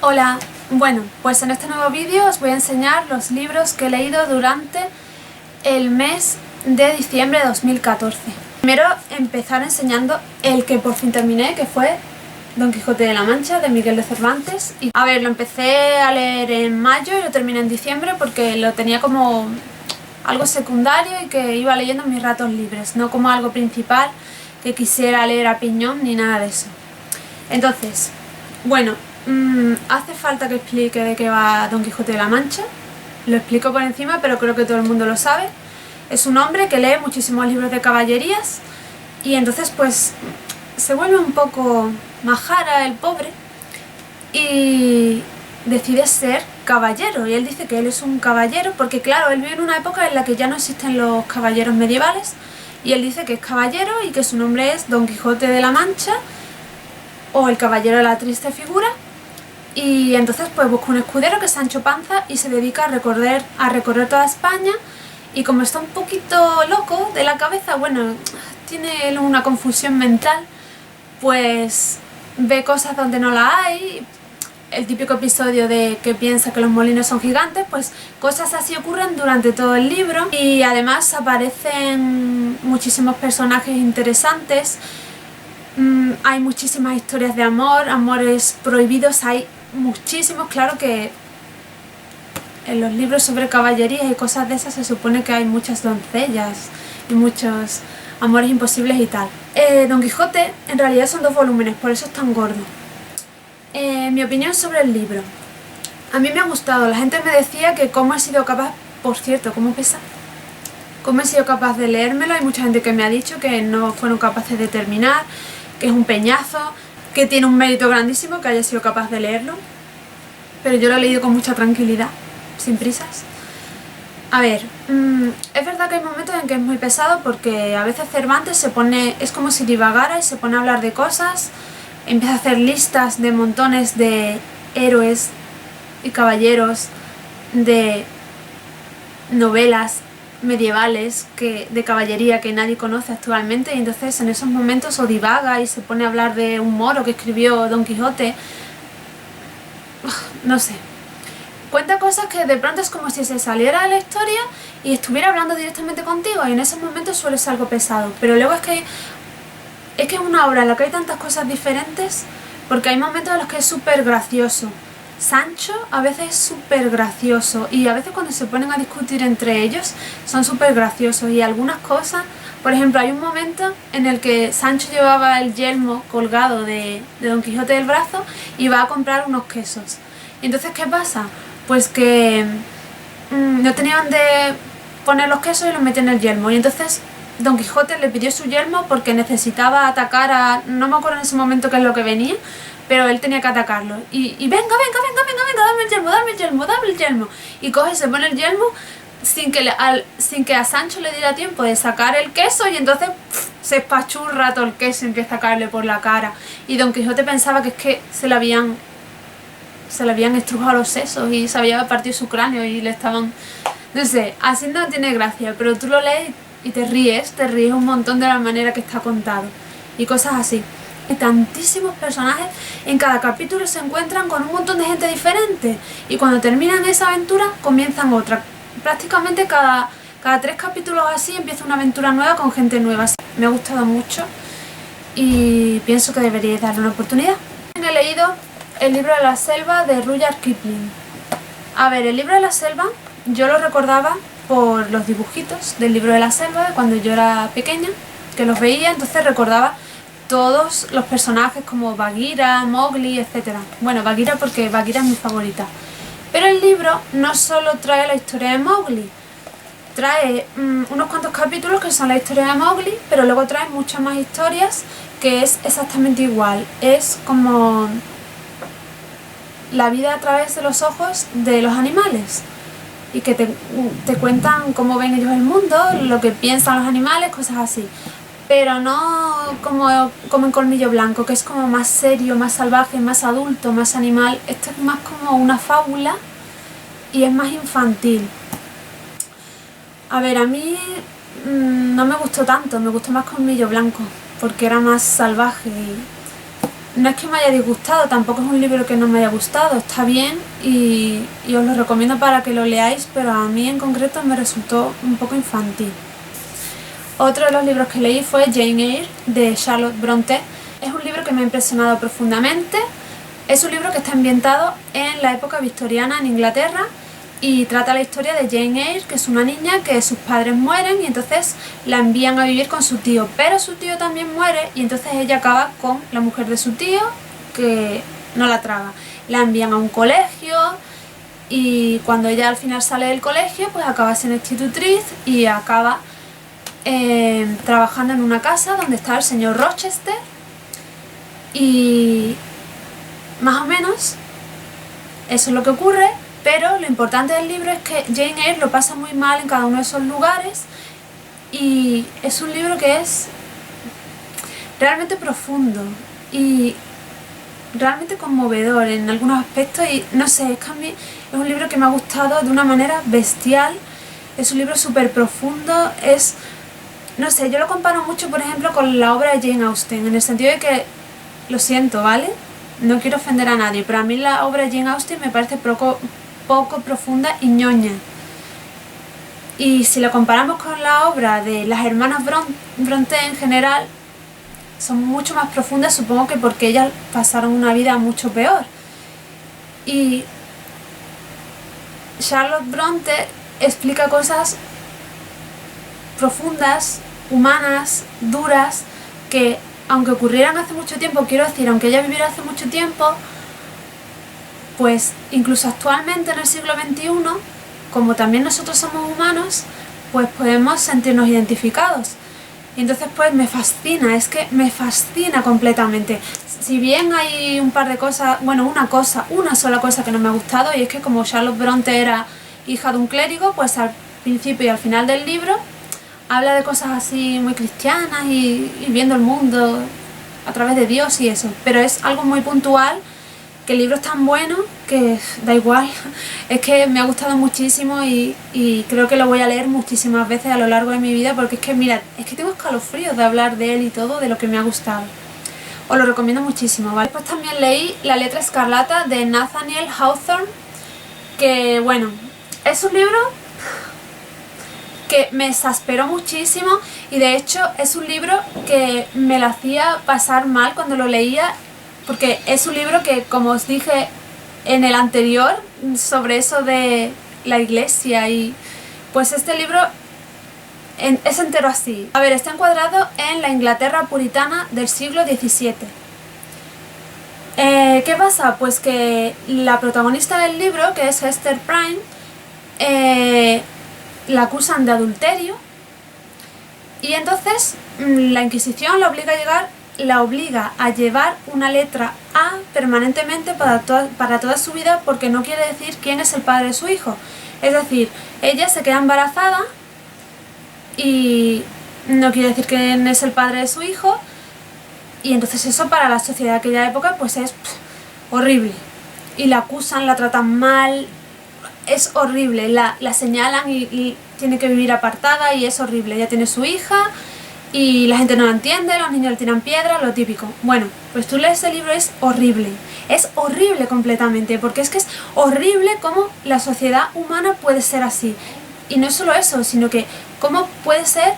Hola, bueno, pues en este nuevo vídeo os voy a enseñar los libros que he leído durante el mes de diciembre de 2014. Primero empezar enseñando el que por fin terminé, que fue Don Quijote de la Mancha, de Miguel de Cervantes. Y, a ver, lo empecé a leer en mayo y lo terminé en diciembre porque lo tenía como algo secundario y que iba leyendo en mis ratos libres, no como algo principal que quisiera leer a piñón ni nada de eso. Entonces, bueno, hace falta que explique de qué va Don Quijote de la Mancha. Lo explico por encima, pero creo que todo el mundo lo sabe. Es un hombre que lee muchísimos libros de caballerías y entonces pues se vuelve un poco majara el pobre y decide ser caballero. Y él dice que él es un caballero porque, claro, él vive en una época en la que ya no existen los caballeros medievales y él dice que es caballero y que su nombre es Don Quijote de la Mancha o el caballero de la triste figura. Y entonces pues busca un escudero que es Sancho Panza y se dedica a recorrer toda España. Y como está un poquito loco de la cabeza, bueno, tiene él una confusión mental, pues ve cosas donde no las hay. El típico episodio de que piensa que los molinos son gigantes, pues cosas así ocurren durante todo el libro. Y además aparecen muchísimos personajes interesantes. Hay muchísimas historias de amor, amores prohibidos, hay muchísimos. Claro que en los libros sobre caballerías y cosas de esas se supone que hay muchas doncellas y muchos amores imposibles y tal. Don Quijote en realidad son 2 volúmenes, por eso es tan gordo. Mi opinión sobre el libro. A mí me ha gustado, la gente me decía que cómo he sido capaz, por cierto, ¿cómo pesa? Cómo he sido capaz de leérmelo. Hay mucha gente que me ha dicho que no fueron capaces de terminar, que es un peñazo, que tiene un mérito grandísimo que haya sido capaz de leerlo, pero yo lo he leído con mucha tranquilidad, sin prisas. A ver, es verdad que hay momentos en que es muy pesado porque a veces Cervantes se pone, es como si divagara y se pone a hablar de cosas, empieza a hacer listas de montones de héroes y caballeros de novelas medievales de caballería que nadie conoce actualmente, y entonces en esos momentos o divaga y se pone a hablar de un moro que escribió Don Quijote. No sé, cuenta cosas que de pronto es como si se saliera de la historia y estuviera hablando directamente contigo, y en esos momentos suele ser algo pesado. Pero luego es que es una obra en la que hay tantas cosas diferentes, porque hay momentos en los que es súper gracioso. Sancho a veces es súper gracioso y a veces cuando se ponen a discutir entre ellos son súper graciosos, y algunas cosas, por ejemplo, hay un momento en el que Sancho llevaba el yelmo colgado de Don Quijote del brazo y va a comprar unos quesos. Y entonces, ¿qué pasa? Pues que no tenían donde poner los quesos y los metían en el yelmo, y entonces Don Quijote le pidió su yelmo porque necesitaba atacar a... no me acuerdo en ese momento qué es lo que venía, pero él tenía que atacarlo. Y venga, dame el yelmo. Y coge y se pone el yelmo sin que a Sancho le diera tiempo de sacar el queso, y entonces se espachurra todo el queso y empieza a caerle por la cara. Y Don Quijote pensaba que es que se le habían estrujado los sesos y se había partido su cráneo y le estaban... No sé, así no tiene gracia, pero tú lo lees y te ríes un montón de la manera que está contado y cosas así. Hay tantísimos personajes, en cada capítulo se encuentran con un montón de gente diferente y cuando terminan esa aventura comienzan otra. Prácticamente cada 3 capítulos así empieza una aventura nueva con gente nueva. Me ha gustado mucho y pienso que deberíais darle una oportunidad. He leído El libro de la selva de Rudyard Kipling. A ver, el libro de la selva yo lo recordaba por los dibujitos del libro de la selva cuando yo era pequeña, que los veía, entonces recordaba todos los personajes como Bagheera, Mowgli, etc. Bueno, Bagheera porque Bagheera es mi favorita. Pero el libro no solo trae la historia de Mowgli, trae unos cuantos capítulos que son la historia de Mowgli, pero luego trae muchas más historias que es exactamente igual. Es como la vida a través de los ojos de los animales, y que te cuentan cómo ven ellos el mundo, lo que piensan los animales, cosas así. Pero no como en Colmillo Blanco, que es como más serio, más salvaje, más adulto, más animal. Esto es más como una fábula y es más infantil. A ver, a mí no me gustó tanto, me gustó más Colmillo Blanco, porque era más salvaje no es que me haya disgustado, tampoco es un libro que no me haya gustado, está bien y os lo recomiendo para que lo leáis, pero a mí en concreto me resultó un poco infantil. Otro de los libros que leí fue Jane Eyre, de Charlotte Brontë. Es un libro que me ha impresionado profundamente. Es un libro que está ambientado en la época victoriana en Inglaterra y trata la historia de Jane Eyre, que es una niña que sus padres mueren y entonces la envían a vivir con su tío, pero su tío también muere y entonces ella acaba con la mujer de su tío, que no la traga. La envían a un colegio y cuando ella al final sale del colegio pues acaba siendo institutriz y acaba trabajando en una casa donde está el señor Rochester y más o menos eso es lo que ocurre, pero lo importante del libro es que Jane Eyre lo pasa muy mal en cada uno de esos lugares y es un libro que es realmente profundo y realmente conmovedor en algunos aspectos y no sé, es que a mí es un libro que me ha gustado de una manera bestial, es un libro súper profundo, no sé, yo lo comparo mucho por ejemplo con la obra de Jane Austen, en el sentido de que, lo siento, ¿vale? No quiero ofender a nadie, pero a mí la obra de Jane Austen me parece poco profunda y ñoña. Y si lo comparamos con la obra de las hermanas Brontë en general, son mucho más profundas, supongo que porque ellas pasaron una vida mucho peor. Y Charlotte Brontë explica cosas profundas, humanas, duras, que aunque ocurrieran hace mucho tiempo, quiero decir, aunque ella viviera hace mucho tiempo, pues incluso actualmente en el siglo XXI, como también nosotros somos humanos, pues podemos sentirnos identificados. Y entonces pues me fascina, es que me fascina completamente. Si bien hay un par de cosas, bueno, una sola cosa que no me ha gustado, y es que como Charlotte Brontë era hija de un clérigo, pues al principio y al final del libro habla de cosas así muy cristianas y viendo el mundo a través de Dios y eso, pero es algo muy puntual, que el libro es tan bueno que da igual, es que me ha gustado muchísimo y creo que lo voy a leer muchísimas veces a lo largo de mi vida porque es que mira, es que tengo escalofríos de hablar de él y todo, de lo que me ha gustado. Os lo recomiendo muchísimo, ¿vale? Después también leí La letra escarlata de Nathaniel Hawthorne, que bueno, es un libro que me exasperó muchísimo y de hecho es un libro que me lo hacía pasar mal cuando lo leía porque es un libro que, como os dije en el anterior sobre eso de la iglesia, y pues este libro es entero así. A ver, está encuadrado en la Inglaterra puritana del siglo XVII. ¿Qué pasa? Pues que la protagonista del libro, que es Hester Prynne, la acusan de adulterio y entonces la Inquisición la obliga a llevar una letra A permanentemente para toda su vida porque no quiere decir quién es el padre de su hijo. Es decir, ella se queda embarazada y no quiere decir quién es el padre de su hijo y entonces eso para la sociedad de aquella época pues es horrible. Y la acusan, la tratan mal, es horrible, la señalan y tiene que vivir apartada y es horrible. Ella tiene su hija y la gente no la entiende, los niños le tiran piedras, lo típico. Bueno, pues tú lees el libro, es horrible completamente, porque es que es horrible cómo la sociedad humana puede ser así. Y no es solo eso, sino que cómo puede ser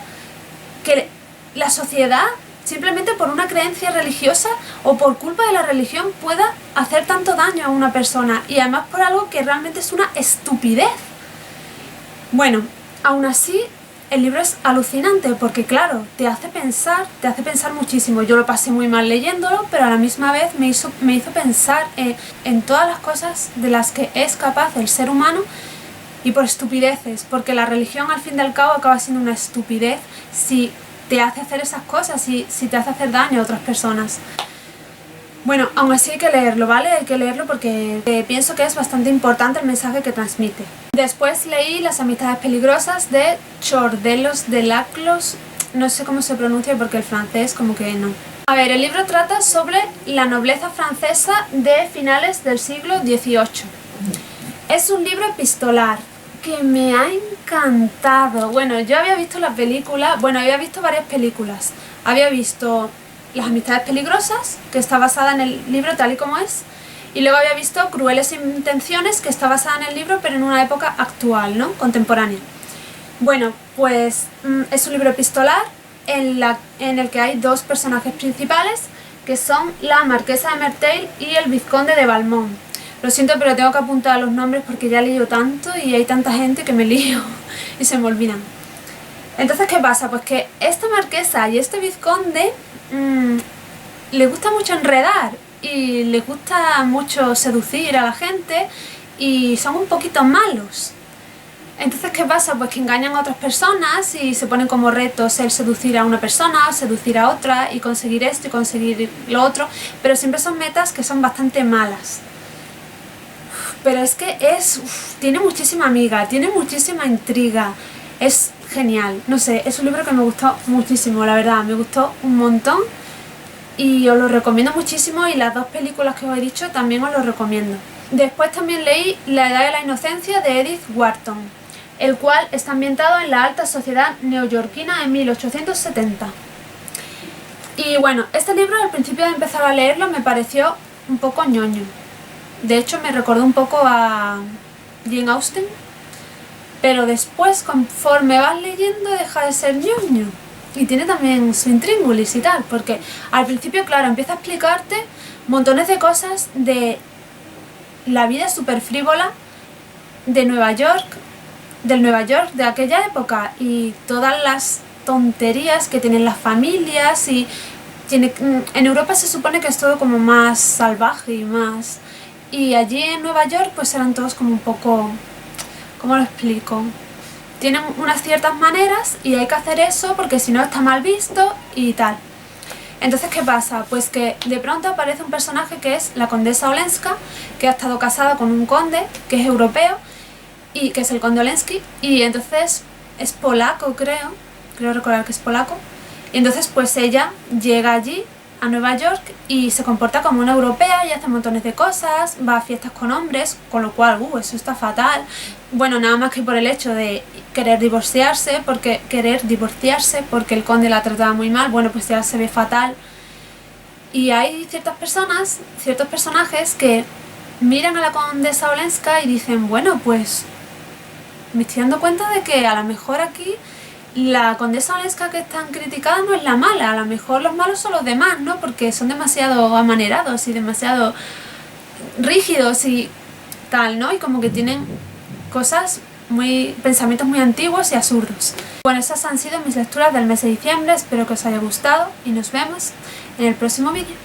que la sociedad, simplemente por una creencia religiosa o por culpa de la religión, pueda hacer tanto daño a una persona y además por algo que realmente es una estupidez. Bueno, aún así el libro es alucinante porque claro, te hace pensar muchísimo. Yo lo pasé muy mal leyéndolo, pero a la misma vez me hizo pensar en todas las cosas de las que es capaz el ser humano y por estupideces, porque la religión al fin y al cabo acaba siendo una estupidez si te hace hacer esas cosas, si te hace hacer daño a otras personas. Bueno, aún así hay que leerlo, ¿vale? Hay que leerlo porque pienso que es bastante importante el mensaje que transmite. Después leí Las amistades peligrosas de Chordelos de Laclos, no sé cómo se pronuncia porque el francés como que no. A ver, el libro trata sobre la nobleza francesa de finales del siglo XVIII. Es un libro epistolar que me ha encantado. Bueno, yo había visto la película, bueno, había visto varias películas. Había visto Las amistades peligrosas, que está basada en el libro tal y como es. Y luego había visto Crueles intenciones, que está basada en el libro pero en una época actual, ¿no? Contemporánea. Bueno, pues es un libro epistolar en el que hay dos personajes principales, que son la marquesa de Merteuil y el vizconde de Valmont. Lo siento, pero tengo que apuntar los nombres porque ya he leído tanto y hay tanta gente que me lío y se me olvidan. Entonces, ¿qué pasa? Pues que esta marquesa y este vizconde les gusta mucho enredar y les gusta mucho seducir a la gente y son un poquito malos. Entonces, ¿qué pasa? Pues que engañan a otras personas y se ponen como retos el seducir a una persona, seducir a otra y conseguir esto y conseguir lo otro, pero siempre son metas que son bastante malas. Pero es que tiene muchísima amiga, tiene muchísima intriga, es genial, no sé, es un libro que me gustó muchísimo, la verdad, me gustó un montón y os lo recomiendo muchísimo, y las dos películas que os he dicho también os lo recomiendo. Después también leí La edad de la inocencia de Edith Wharton, el cual está ambientado en la alta sociedad neoyorquina en 1870. Y bueno, este libro al principio de empezar a leerlo me pareció un poco ñoño. De hecho me recordó un poco a Jane Austen, pero después, conforme vas leyendo, deja de ser ñoño. Y tiene también su intríngulis y tal, porque al principio, claro, empieza a explicarte montones de cosas de la vida súper frívola de Nueva York, del Nueva York de aquella época, y todas las tonterías que tienen las familias, y en Europa se supone que es todo como más salvaje y más... Y allí en Nueva York pues eran todos como un poco... ¿Cómo lo explico? Tienen unas ciertas maneras y hay que hacer eso porque si no está mal visto y tal. Entonces, ¿qué pasa? Pues que de pronto aparece un personaje que es la condesa Olenska, que ha estado casada con un conde que es europeo, y que es el conde Olenski, y entonces es polaco, creo recordar que es polaco, y entonces pues ella llega allí a Nueva York y se comporta como una europea y hace montones de cosas, va a fiestas con hombres, con lo cual, eso está fatal. Bueno, nada más que por el hecho de querer divorciarse porque el conde la trataba muy mal, bueno, pues ya se ve fatal. Y hay ciertas personas, ciertos personajes que miran a la condesa Olenska y dicen, bueno, pues me estoy dando cuenta de que a lo mejor aquí la condesa Olenska que están criticada no es la mala, a lo mejor los malos son los demás, ¿no? Porque son demasiado amanerados y demasiado rígidos y tal, ¿no? Y como que tienen pensamientos muy antiguos y absurdos. Bueno, esas han sido mis lecturas del mes de diciembre, espero que os haya gustado y nos vemos en el próximo vídeo.